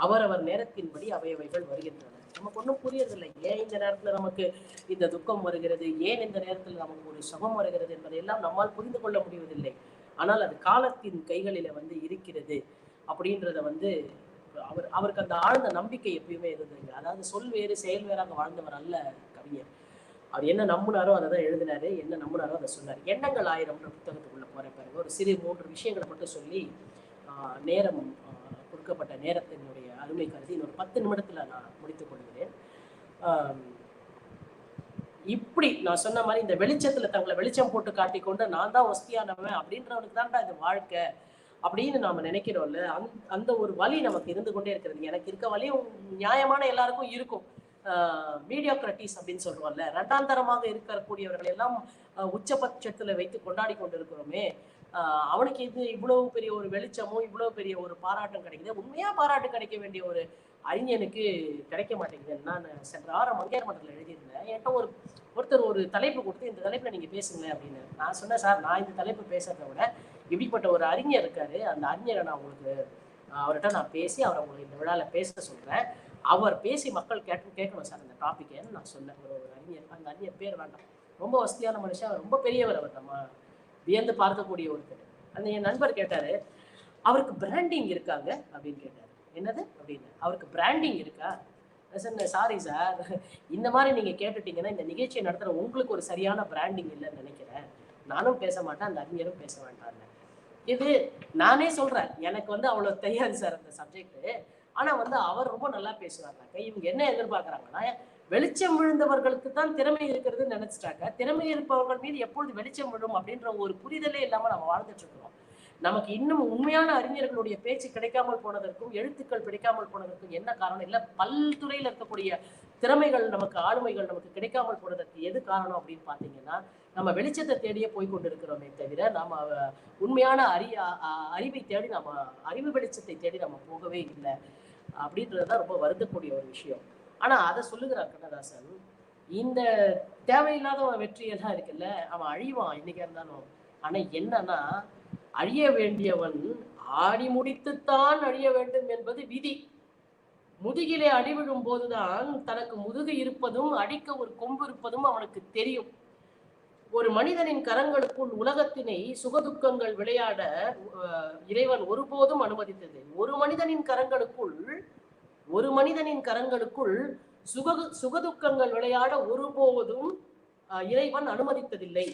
அவரவர் நேரத்தின்படி அவையவைகள் வருகின்றன. நமக்கு ஒன்றும் புரியறதில்லை, ஏன் இந்த நேரத்துல நமக்கு இந்த துக்கம் வருகிறது, ஏன் இந்த நேரத்தில் நமக்கு ஒரு சுகம் வருகிறது என்பதையெல்லாம் நம்மால் புரிந்து கொள்ள முடிவதில்லை. ஆனால் அது காலத்தின் கைகளில வந்து இருக்கிறது அப்படின்றத வந்து அவருக்கு அந்த ஆழ்ந்த நம்பிக்கை எப்பயுமே இருந்ததுங்க. அதாவது சொல் வேறு செயல் வேறாக வாழ்ந்தவர் அல்ல கவிஞர். அவர் என்ன நம்பினாரோ அதை தான் எழுதினாரு, என்ன நம்பினாரோ அதை சொன்னார். எண்ணங்கள் ஆயிரம்ன்ற புத்தகத்துக்குள்ள போற பாருங்க, ஒரு சிறு 3 விஷயங்களை மட்டும் சொல்லி நேரம் கொடுக்கப்பட்ட நேரத்தினுடைய அருமை கருதி இன்னொரு 10 நிமிடத்துல நான் முடித்துக் கொள்கிறேன். இப்படி நான் சொன்ன மாதிரி இந்த வெளிச்சத்துல தங்களை வெளிச்சம் போட்டு காட்டிக்கொண்டு நான் தான் வசதியானவன் அப்படின்றவனுக்கு தான்டா இது வாழ்க்கை அப்படின்னு நாம நினைக்கிறோம்ல, அந்த ஒரு வலி நமக்கு இருந்து கொண்டே இருக்கிறது. எனக்கு இருக்க வலியும் நியாயமான எல்லாருக்கும் இருக்கும். மீடியோக்ரட்டிஸ் அப்படின்னு சொல்றோம்ல, இரண்டாந்தரமாக இருக்கக்கூடியவர்கள் எல்லாம் உச்சபட்சத்துல வைத்து கொண்டாடி கொண்டிருக்கிறோமே, அவனுக்கு இது இவ்வளவு பெரிய ஒரு வெளிச்சமும் இவ்வளவு பெரிய ஒரு பாராட்டும் கிடைக்குது. உண்மையா பாராட்டு கிடைக்க வேண்டிய ஒரு அறிஞனுக்கு கிடைக்க மாட்டேங்குது. நான் சென்ற வாரம் மங்கையர் மன்றத்தில் எழுதியிருந்தேன். என்கிட்ட ஒருத்தர் ஒரு தலைப்பு கொடுத்து, இந்த தலைப்புல நீங்க பேசுங்களேன் அப்படின்னு. நான் சொன்னேன், சார் நான் இந்த தலைப்பு பேசுறதை விட இப்படிப்பட்ட ஒரு அறிஞர் இருக்காரு, அந்த அறிஞரை நான் உங்களுக்கு அவர்கிட்ட நான் பேசி அவரை உங்களுக்கு இந்த விழாவில் பேச சொல்றேன். அவர் பேசி மக்கள் கேட்கணும் சார் அந்த டாபிக்னு நான் சொன்னேன். ஒரு அறிஞர், அந்த அறிஞர் பேர் வேண்டாம், ரொம்ப வசதியான மனுஷன், ரொம்ப பெரியவர், அவர் நம்ம வியந்து பார்க்கக்கூடிய ஒருத்தர். அந்த என் நண்பர் கேட்டாரு, அவருக்கு பிராண்டிங் இருக்காங்க அப்படின்னு கேட்டாரு. என்னது அப்படின்னு, அவருக்கு பிராண்டிங் இருக்கா? சாரி சார், இந்த மாதிரி நீங்க கேட்டுட்டீங்கன்னா இந்த நிகழ்ச்சியை நடத்துற உங்களுக்கு ஒரு சரியான பிராண்டிங் இல்லைன்னு நினைக்கிறேன். நானும் பேச மாட்டேன், அந்த அறிஞரும் பேச வேண்டாம். இது நானே சொல்றேன், எனக்கு வந்து அவ்வளவு தெரியாது சார் அந்த சப்ஜெக்ட். ஆனா வந்து அவர் ரொம்ப நல்லா பேசுவாங்க. இவங்க என்ன எதிர்பார்க்கறாங்கன்னா, வெளிச்சம் விழுந்தவர்களுக்கு தான் திறமை இருக்கிறதுன்னு நினைச்சிட்டாங்க. திறமை இருப்பவர்கள் மீது எப்பொழுது வெளிச்சம் விழும் அப்படின்ற ஒரு புரிதலே இல்லாம நம்ம வாழ்ந்துட்டு இருக்கிறோம். நமக்கு இன்னும் உண்மையான அறிஞர்களுடைய பேச்சு கிடைக்காமல் போனதற்கும், எழுத்துக்கள் கிடைக்காமல் போனதற்கும் என்ன காரணம்? இல்ல பல்துறையில இருக்கக்கூடிய திறமைகள் நமக்கு, ஆளுமைகள் நமக்கு கிடைக்காமல் போனதற்கு எது காரணம் அப்படின்னு பாத்தீங்கன்னா, நம்ம வெளிச்சத்தை தேடியே போய் கொண்டிருக்கிறோமே தவிர, நாம உண்மையான அறிவை தேடி, நம்ம அறிவு வெளிச்சத்தை தேடி நம்ம போகவே இல்லை அப்படின்றதுதான் ரொம்ப வருத்தக்கூடிய ஒரு விஷயம். ஆனா அதை சொல்லுகிறார் கண்ணதாசன், இந்த தேவையில்லாத வெற்றி எல்லாம் இருக்குல்ல, அவன் அழிவான் என்னைக்கா இருந்தாலும். ஆனா என்னன்னா, அழிய வேண்டியவன் ஆடி முடித்துத்தான் அழிய வேண்டும் என்பது விதி. முதுகிலே அடிவிடும் போதுதான் தனக்கு முதுகு இருப்பதும் அடிக்க ஒரு கொம்பு இருப்பதும் அவனுக்கு தெரியும். ஒரு மனிதனின் கரங்களுக்குள் உலகத்தினை சுகதுக்கங்கள் விளையாட இறைவன் ஒருபோதும் அனுமதித்தது. ஒரு மனிதனின் கரங்களுக்குள் சுகதுக்கங்கள் விளையாட ஒருபோதும் இறைவன் அனுமதித்ததில்லை.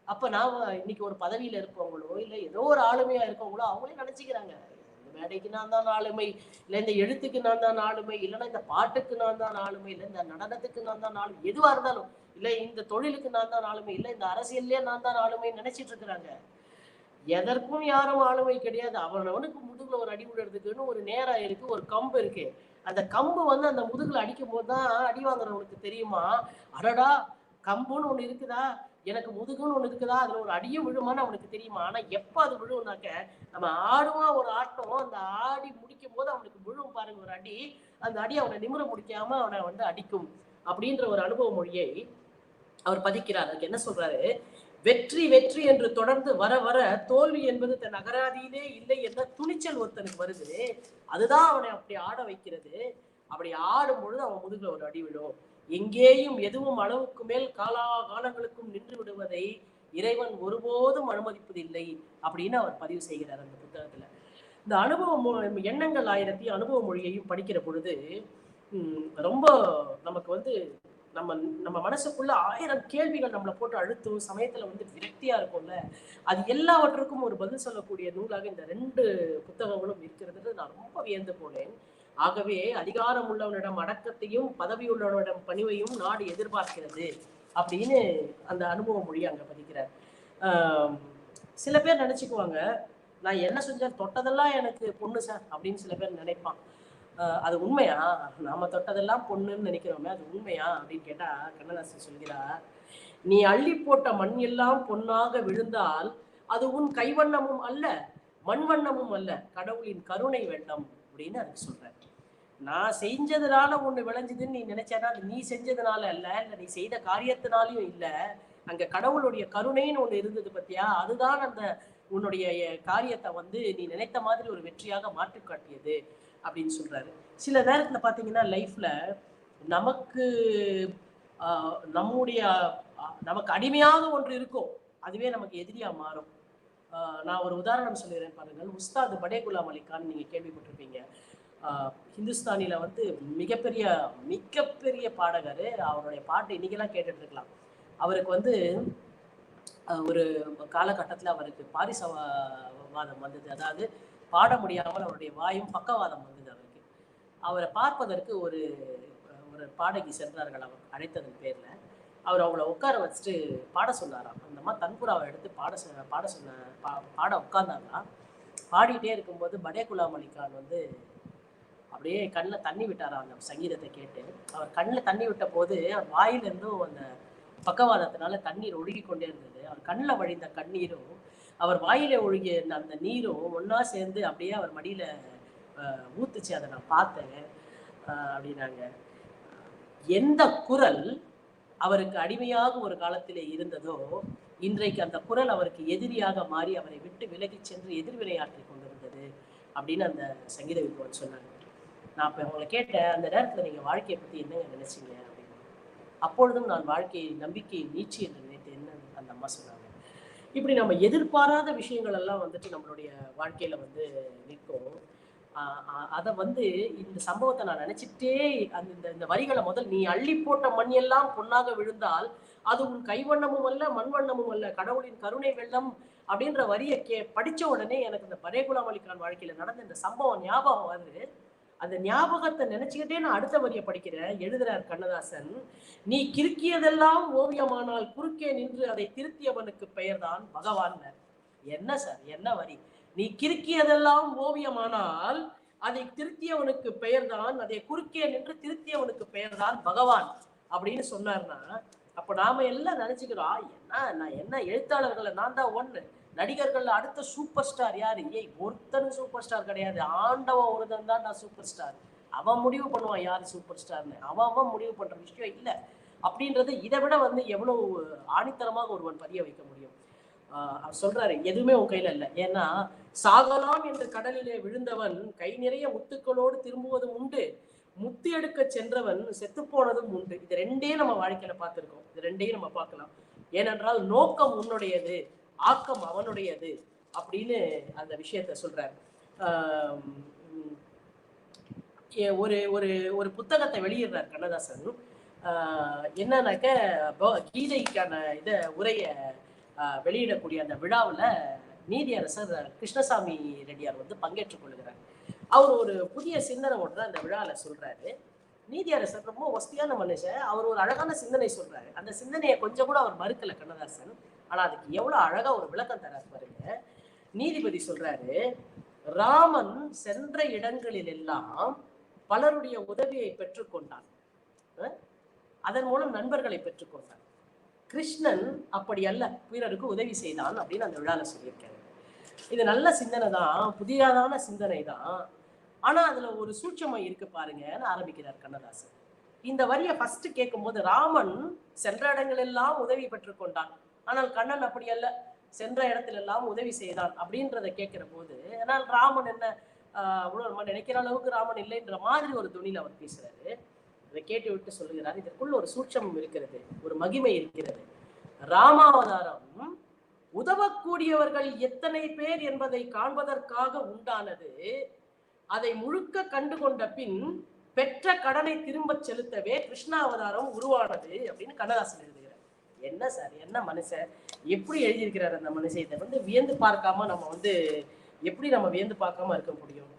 அப்ப நாம இன்னைக்கு ஒரு பதவியில இருக்கவங்களோ இல்ல ஏதோ ஒரு ஆளுமையா இருக்கவங்களோ அவங்களே நினைச்சுக்கிறாங்க, இந்த மேடைக்கு நான் தான் ஆளுமை, இல்ல இந்த எழுத்துக்கு நான் தான் ஆளுமை, இல்லைன்னா இந்த பாட்டுக்கு நான் தான் ஆளுமை, இல்ல இந்த நடனத்துக்கு நான் தான் ஆளுமை, எதுவா இருந்தாலும், இல்ல இந்த தொழிலுக்கு நான் தான் ஆளுமை, இல்ல இந்த அரசியல்லே நான் தான் ஆளுமை நினைச்சிட்டு இருக்கிறாங்க. எதற்கும் யாரும் ஆளுமை கிடையாது. அவனுக்கு முதுகுல ஒரு அடி விடுறதுக்குன்னு ஒரு நேரம் இருக்கு, ஒரு கம்பு இருக்கு. அந்த கம்பு வந்து அந்த முதுகுல அடிக்கும் போதுதான் அடி வாங்குறவனுக்கு தெரியுமா, அடடா கம்புன்னு ஒண்ணு இருக்குதா, எனக்கு முதுகுன்னு ஒண்ணு இருக்குதா, அதுல ஒரு அடியும் விழுமான்னு அவனுக்கு தெரியுமா. ஆனா எப்ப அது விழுவுனாக்க, நம்ம ஆடுவான் ஒரு ஆட்டம், அந்த ஆடி முடிக்கும் போது அவனுக்கு விழுவும் பாருங்க ஒரு அடி, அந்த அடி அவனை நிமிர முடிக்காம அவனை வந்து அடிக்கும் அப்படின்ற ஒரு அனுபவ மொழியை அவர் பதிக்கிறார். அதுக்கு என்ன சொல்றாரு, வெற்றி வெற்றி என்று தொடர்ந்து வர வர தோல்வி என்பது தன் அகராதியிலே இல்லை என்ற துணிச்சல் ஒருத்தனுக்கு வருது. அதுதான் அவனை அப்படி ஆட வைக்கிறது. அப்படி ஆடும் பொழுது அவன் முதுகுல ஒரு அடி விடும். எங்கேயும் எதுவும் அளவுக்கு மேல் காலங்களுக்கும் நின்று விடுவதை இறைவன் ஒருபோதும் அனுமதிப்பதில்லை அப்படின்னு அவர் பதிவு செய்கிறார் அந்த புத்தகத்துல. இந்த அனுபவம் எண்ணங்கள் 1000 அனுபவ மொழியையும் படிக்கிற பொழுது ரொம்ப நமக்கு வந்து நம்ம மனசுக்குள்ள 1000 கேள்விகள் நம்மளை போட்டு அழுத்தும் சமயத்துல வந்து விரக்தியா இருக்கும்ல, அது எல்லாவற்றுக்கும் ஒரு பதில் சொல்லக்கூடிய நூலாக இந்த 2 புத்தகங்களும் இருக்கிறது. நான் ரொம்ப வியந்து போனேன். ஆகவே அதிகாரம் உள்ளவனிடம் அடக்கத்தையும் பதவி உள்ளவனிடம் பணிவையும் நாடு எதிர்பார்க்கிறது அப்படின்னு அந்த அனுபவ மொழி அங்க பதிக்கிறார். சில பேர் நினைச்சுக்குவாங்க, நான் என்ன செஞ்சேன், தொட்டதெல்லாம் எனக்கு பொண்ணு சார் அப்படின்னு சில பேர் நினைப்பான். அது உண்மையா? நாம தொட்டதெல்லாம் பொண்ணுன்னு நினைக்கிறோமே, அது உண்மையா அப்படின்னு கேட்டா கண்ணதாசன் சொல்கிறார், நீ அள்ளி போட்ட மண் எல்லாம் பொன்னாக விழுந்தால் அது உன் கைவண்ணமும் அல்ல, மண் வண்ணமும் அல்ல, கடவுளின் கருணை வெள்ளம் அப்படின்னு அதுக்கு சொல்ற. நான் செஞ்சதுனால ஒண்ணு விளைஞ்சதுன்னு நீ நினைச்சேன்னா அது நீ செஞ்சதுனால அல்ல, இல்ல நீ செய்த காரியத்தினாலையும் இல்ல, அங்க கடவுளுடைய கருணைன்னு ஒண்ணு இருந்தது பத்தியா, அதுதான் அந்த உன்னுடைய காரியத்தை வந்து நீ நினைத்த மாதிரி ஒரு வெற்றியாக மாற்றி காட்டியது அப்படின்னு சொல்றாரு. சில நேரத்துல பாத்தீங்கன்னா லைஃப்ல நமக்கு நமக்கு அடிமையாக ஒன்று இருக்கும், அதுவே நமக்கு எதிரியா மாறும். நான் ஒரு உதாரணம் சொல்லிடுறேன் பாருங்கள். உஸ்தாத் படே குலாம் அலி கான் நீங்க கேள்விப்பட்டிருப்பீங்க. ஹிந்துஸ்தானில வந்து மிகப்பெரிய பாடகர். அவருடைய பாட்டு இன்னைக்கெல்லாம் கேட்டுட்டு இருக்கலாம். அவருக்கு வந்து ஒரு காலகட்டத்துல அவருக்கு பாரிசவாதம் வந்தது. அதாவது பாட முடியாமல் அவருடைய வாயும் பக்கவாதம் வந்தது அவருக்கு. அவரை பார்ப்பதற்கு ஒரு பாடகி சென்றார்கள் அவர் அழைத்ததன் பேர்ல. அவர் அவங்கள உட்கார வச்சுட்டு பாட சொன்னாராம். அந்த மாதிரி தன்புராவை எடுத்து பாட உட்கார்ந்தாங்களாம். பாடிட்டே இருக்கும்போது படே குலாம் அலி கான் வந்து அப்படியே கண்ணில் தண்ணி விட்டாராம் அந்த சங்கீதத்தை கேட்டு. அவர் கண்ணில் தண்ணி விட்ட போது அவர் வாயிலிருந்தும் அந்த பக்கவாதத்தினால தண்ணீர் ஒழுகி கொண்டே இருந்தது. அவர் கண்ணில் வழிந்த கண்ணீரும் அவர் வாயில ஒழுகிய அந்த நீரும் ஒன்னா சேர்ந்து அப்படியே அவர் மடியில ஊத்துச்சு. அதை நான் பார்த்தேன் அப்படின்னாங்க. எந்த குரல் அவருக்கு அடிமையாக ஒரு காலத்திலே இருந்ததோ இன்றைக்கு அந்த குரல் அவருக்கு எதிரியாக மாறி அவரை விட்டு விலகி சென்று எதிர்வினையாற்றி கொண்டிருந்தது அப்படின்னு அந்த சங்கீத வித்வான் சொன்னாங்க. நான் இப்போ உங்களை கேட்டேன், அந்த நேரத்தில் நீங்கள் வாழ்க்கையை பற்றி என்னங்க நினைச்சீங்க அப்படின்னு. அப்பொழுதும் நான் வாழ்க்கையை நம்பிக்கையை நீச்சி என்று நினைத்தேன்னு அந்த அம்மா சொன்னாங்க. இப்படி நம்ம எதிர்பாராத விஷயங்கள் எல்லாம் வந்துட்டு நம்மளுடைய வாழ்க்கையில வந்து நிற்கும். அதை வந்து இந்த சம்பவத்தை நான் நினைச்சிட்டே அந்த இந்த வரிகளை முதல், நீ அள்ளி போட்ட மண் எல்லாம் பொன்னாக விழுந்தால் அது உன் கைவண்ணமும் அல்ல மண்வண்ணமும் அல்ல, கடவுளின் கருணை வெள்ளம் அப்படின்ற வரியை படிச்ச உடனே எனக்கு இந்த பரே குலாம் அலி கான் வாழ்க்கையில நடந்த இந்த சம்பவம் ஞாபகம் வருது. அந்த ஞாபகத்தை நினைச்சுக்கிட்டே நான் அடுத்த வரியை படிக்கிறேன். எழுதுறார் கண்ணதாசன், நீ கிறுக்கியதெல்லாம் ஓவியமானால் குறுக்கே நின்று அதை திருத்தியவனுக்கு பெயர்தான் பகவான். என்ன சார், என்ன வரி! நீ கிறுக்கியதெல்லாம் ஓவியமானால் அதை திருத்தியவனுக்கு பெயர்தான், அதை குறுக்கே நின்று திருத்தியவனுக்கு பெயர்தான் பகவான் அப்படின்னு சொன்னார்னா, அப்ப நாம எல்லாம் நினைச்சுக்கிறோம், என்ன எழுத்தாளர்களை நான் தான் ஒண்ணு, நடிகர்கள் அடுத்த சூப்பர் ஸ்டார் யாரு? ஒருத்தரும் சூப்பர் ஸ்டார் கிடையாது, ஆண்டவன் ஒருத்தன் தான் நான் சூப்பர் ஸ்டார். அவன் முடிவு பண்ணுவான் யாரு சூப்பர் ஸ்டார்னு, அவன் முடிவு பண்ற விஷயம் இல்ல அப்படின்றது. இதை விட வந்து எவ்வளவு ஆணித்தரமாக ஒருவன் பதிய வைக்க முடியும்? அவர் சொல்றாரு, எதுவுமே உன் கையில இல்லை. ஏன்னா சாகலாம் என்று கடலிலே விழுந்தவன் கை நிறைய முத்துக்களோடு திரும்புவதும் உண்டு, முத்து எடுக்க சென்றவன் செத்து போனதும் உண்டு. இது ரெண்டையும் நம்ம வாழ்க்கையில பார்த்திருக்கோம். இது ரெண்டையும் நம்ம பார்க்கலாம். ஏனென்றால் நோக்கம் உன்னுடையது, ஆக்கம் அவனுடையது அப்படின்னு அந்த விஷயத்த சொல்றாரு. ஒரு ஒரு ஒரு புத்தகத்தை வெளியிடுறார் கண்ணதாசன். என்னன்னாக்க கீதைக்கான உரைய வெளியிடக்கூடிய அந்த விழாவில் நீதியரசர் கிருஷ்ணசாமி ரெட்டியார் வந்து பங்கேற்றுக் கொள்கிறார். அவர் ஒரு புதிய சிந்தனை ஒன்றை அந்த விழாவில் சொல்றாரு. நீதியரசர் ரொம்ப வசதியான மனுஷன், அவர் ஒரு அழகான சிந்தனை சொல்றாரு. அந்த சிந்தனையை கொஞ்சம் கூட அவர் மறுக்கல கண்ணதாசன். ஆனா அதுக்கு எவ்வளவு அழகா ஒரு விளக்கம் தரார் பாருங்க. நீதிபதி சொல்றாரு, ராமன் சென்ற இடங்களில் எல்லாம் பலருடைய உதவியை பெற்றுக்கொண்டான், அதன் மூலம் நண்பர்களை பெற்றுக்கொண்டான். கிருஷ்ணன் அப்படி அல்ல, பிறருக்கு உதவி செய்தான் அப்படின்னு அந்த விழால சொல்லியிருக்காரு. இது நல்ல சிந்தனை தான், புதியதான சிந்தனை தான். ஆனா அதுல ஒரு சூட்சமை இருக்கு பாருங்கன்னு ஆரம்பிக்கிறார் கண்ணதாசன். இந்த வரியை ஃபர்ஸ்ட் கேட்கும் போது, ராமன் சென்ற இடங்கள் எல்லாம் உதவி பெற்றுக்கொண்டான், ஆனால் கண்ணன் அப்படி அல்ல, சென்ற இடத்துல எல்லாம் உதவி செய்தான் அப்படின்றத கேட்கிற போது, ஆனால் ராமன் என்ன அவ்வளவு நம்ம நினைக்கிற அளவுக்கு ராமன் இல்லைன்ற மாதிரி ஒரு துணியில் அவர் பேசுறாரு. அதை கேட்டு விட்டு சொல்லுகிறார், இதற்குள்ள ஒரு சூட்சமம் இருக்கிறது, ஒரு மகிமை இருக்கிறது. ராமாவதாரம் உதவக்கூடியவர்கள் எத்தனை பேர் என்பதை காண்பதற்காக உண்டானது. அதை முழுக்க கண்டு கொண்ட பின் பெற்ற கடனை திரும்ப செலுத்தவே கிருஷ்ணாவதாரம் உருவானது அப்படின்னு கண்ணதாசன் எழுதுகிறார். என்ன சார், என்ன மனுஷன், எப்படி எழுதியிருக்கிறார் அந்த மனுஷன்! இதை வந்து வியந்து பார்க்காம நம்ம வந்து எப்படி நம்ம வியந்து பார்க்காம இருக்க முடியும்?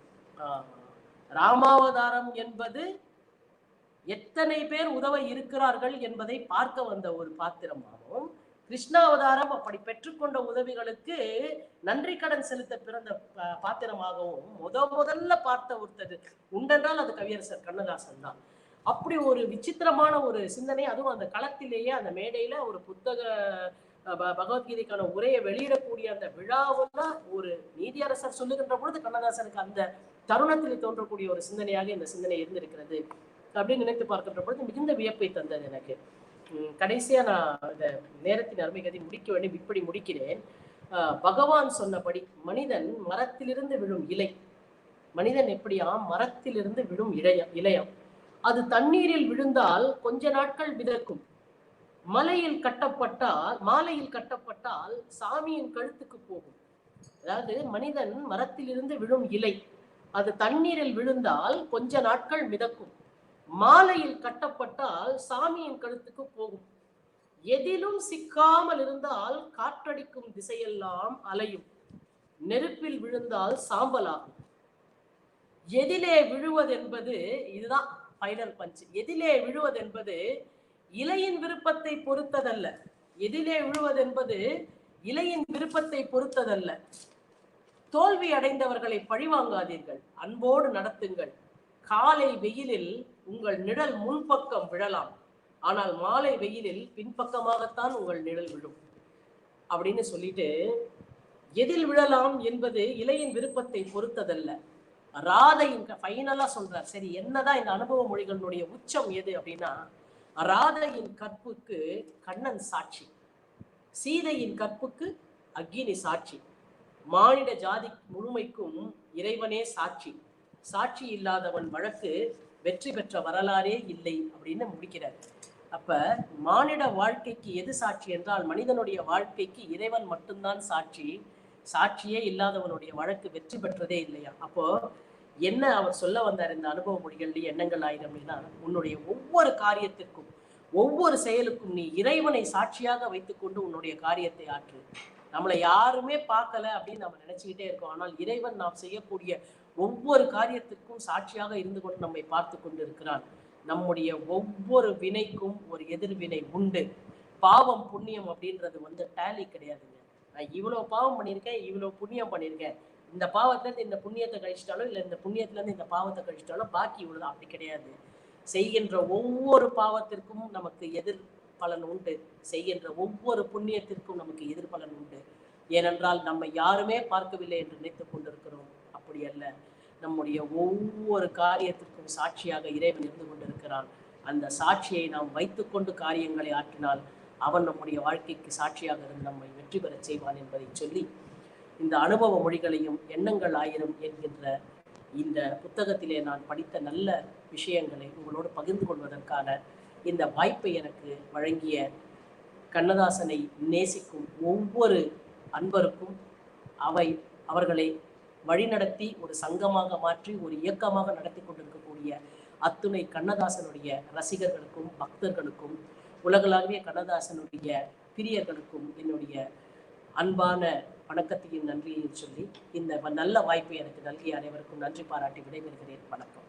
ராமாவதாரம் என்பது எத்தனை பேர் உதவ இருக்கிறார்கள் என்பதை பார்க்க வந்த ஒரு பாத்திரமாகவும், கிருஷ்ணாவதாரம் அப்படி பெற்றுக்கொண்ட உதவிகளுக்கு நன்றி கடன் செலுத்த பிறந்த பாத்திரமாகவும் முதல்ல பார்த்த ஒருத்தர் உண்டென்றால் அது கவியரசர் கண்ணதாசன் தான். அப்படி ஒரு விசித்திரமான ஒரு சிந்தனை, அதுவும் அந்த களத்திலேயே அந்த மேடையில ஒரு புத்தக பகவத்கீதைக்கான உரையை வெளியிடக்கூடிய அந்த விழாவுல ஒரு நீதியரசர் சொல்லுகின்ற பொழுது கண்ணதாசனுக்கு அந்த தருணத்தில் தோன்றக்கூடிய ஒரு சிந்தனையாக இந்த சிந்தனை இருந்திருக்கிறது அப்படின்னு நினைத்து பார்க்கின்ற பொழுது மிகுந்த வியப்பை தந்தது எனக்கு. கடைசியா நான் இந்த நேரத்தின் அருமை கதை முடிக்க வேண்டும், இப்படி முடிக்கிறேன். பகவான் சொன்னபடி மனிதன் மரத்திலிருந்து விழும் இலை, மனிதன் எப்படியா மரத்திலிருந்து விழும் இலையம், அது தண்ணீரில் விழுந்தால் கொஞ்ச நாட்கள் மிதக்கும், மாலையில் கட்டப்பட்டால் சாமியின் கழுத்துக்கு போகும். அதாவது மனிதன் மரத்திலிருந்து விழும் இலை, அது தண்ணீரில் விழுந்தால் கொஞ்ச நாட்கள் மிதக்கும், மாலையில் கட்டப்பட்டால் சாமியின் கழுத்துக்கு போகும். எதிலும் சிக்காமல் இருந்தால் காற்றடிக்கும் திசையெல்லாம் அலையும், நெருப்பில் விழுந்தால் சாம்பலாகும். எதிலே விழுவதென்பது, இதுதான் ஃபைனல் பஞ்ச், எதிலே விழுவதென்பது இலையின் விருப்பத்தை பொறுத்ததல்ல, எதிலே விழுவதென்பது இலையின் விருப்பத்தை பொறுத்ததல்ல. தோல்வி அடைந்தவர்களை பழிவாங்காதீர்கள், அன்போடு நடத்துங்கள். காலை வெயிலில் உங்கள் நிழல் முன்பக்கம் விழலாம், ஆனால் மாலை வெயிலில் பின்பக்கமாகத்தான் உங்கள் நிழல் விழும் அப்படின்னு சொல்லிட்டு, எதில் விழலாம் என்பது இலையின் விருப்பத்தை பொறுத்ததல்ல. ராதையின் ஃபைனலா சொல்றார். சரி, என்னதான் இந்த அனுபவ மொழிகளுடைய உச்சம் எது அப்படின்னா, ராதையின் கற்புக்கு கண்ணன் சாட்சி, சீதையின் கற்புக்கு அக்கினி சாட்சி, மானிட ஜாதி முழுமைக்கும் இறைவனே சாட்சி, சாட்சி இல்லாதவன் வழக்கு வெற்றி பெற்ற வரலாறே இல்லை அப்படின்னு முடிக்கிறார். அப்ப மானிட வாழ்க்கைக்கு எது சாட்சி என்றால், மனிதனுடைய வாழ்க்கைக்கு இறைவன் மட்டும்தான் சாட்சி, சாட்சியே இல்லாதவனுடைய வழக்கு வெற்றி பெற்றதே இல்லையா. அப்போ என்ன அவர் சொல்ல வந்தார் இந்த அனுபவ மொழிகள்ல எண்ணங்கள் ஆயிரம்னா, உன்னுடைய ஒவ்வொரு காரியத்திற்கும் ஒவ்வொரு செயலுக்கும் நீ இறைவனை சாட்சியாக வைத்துக்கொண்டு உன்னுடைய காரியத்தை ஆற்று. நம்மளை யாருமே பார்க்கல அப்படின்னு நம்ம நினைச்சுக்கிட்டே இருக்கோம். ஆனால் இறைவன் நாம் செய்யக்கூடிய ஒவ்வொரு காரியத்திற்கும் சாட்சியாக இருந்து கொண்டு நம்மை பார்த்து கொண்டு இருக்கிறான். நம்முடைய ஒவ்வொரு வினைக்கும் ஒரு எதிர்வினை உண்டு. பாவம் புண்ணியம் அப்படின்றது டேலி கிடையாதுங்க. நான் இவ்வளவு பாவம் பண்ணியிருக்கேன், இவ்வளவு புண்ணியம் பண்ணியிருக்கேன், இந்த பாவத்துல இருந்து இந்த புண்ணியத்தை கழிச்சிட்டாலும் இல்ல இந்த புண்ணியத்துல இருந்து இந்த பாவத்தை கழிச்சிட்டாலும் பாக்கி இவ்வளவுதான், அப்படி கிடையாது. செய்கின்ற ஒவ்வொரு பாவத்திற்கும் நமக்கு எதிர் பலன் உண்டு, செய்கின்ற ஒவ்வொரு புண்ணியத்திற்கும் நமக்கு எதிர்பலன் உண்டு. ஏனென்றால் நம்ம யாருமே பார்க்கவில்லை என்று நினைத்துக் கொண்டிருக்கிறோம். அப்படி அல்ல, நம்முடைய ஒவ்வொரு காரியத்திற்கும் சாட்சியாக இறைவன் இருந்து கொண்டிருக்கிறான். அந்த சாட்சியை நாம் வைத்துக்கொண்டு காரியங்களை ஆற்றினால் அவன் நம்முடைய வாழ்க்கைக்கு சாட்சியாக இருந்து நம்மை வெற்றி பெறச் செய்வான் என்பதை சொல்லி, இந்த அனுபவ மொழிகளையும் எண்ணங்கள் ஆயிரம் என்கின்ற இந்த புத்தகத்திலே நான் படித்த நல்ல விஷயங்களை உங்களோடு பகிர்ந்து கொள்வதற்கான இந்த வாய்ப்பை எனக்கு வழங்கிய கண்ணதாசனை நேசிக்கும் ஒவ்வொரு அன்பருக்கும், அவர்களை வழிநடத்தி ஒரு சங்கமாக மாற்றி ஒரு இயக்கமாக நடத்தி கொண்டிருக்கக்கூடிய அத்துணை கண்ணதாசனுடைய ரசிகர்களுக்கும் பக்தர்களுக்கும் உலகளாவிய கண்ணதாசனுடைய பிரியர்களுக்கும் என்னுடைய அன்பான வணக்கத்தையும் நன்றியையும் சொல்லி, இந்த நல்ல வாய்ப்பை எனக்கு நல்கிய அனைவருக்கும் நன்றி பாராட்டி விடைபெறுகிறேன். வணக்கம்.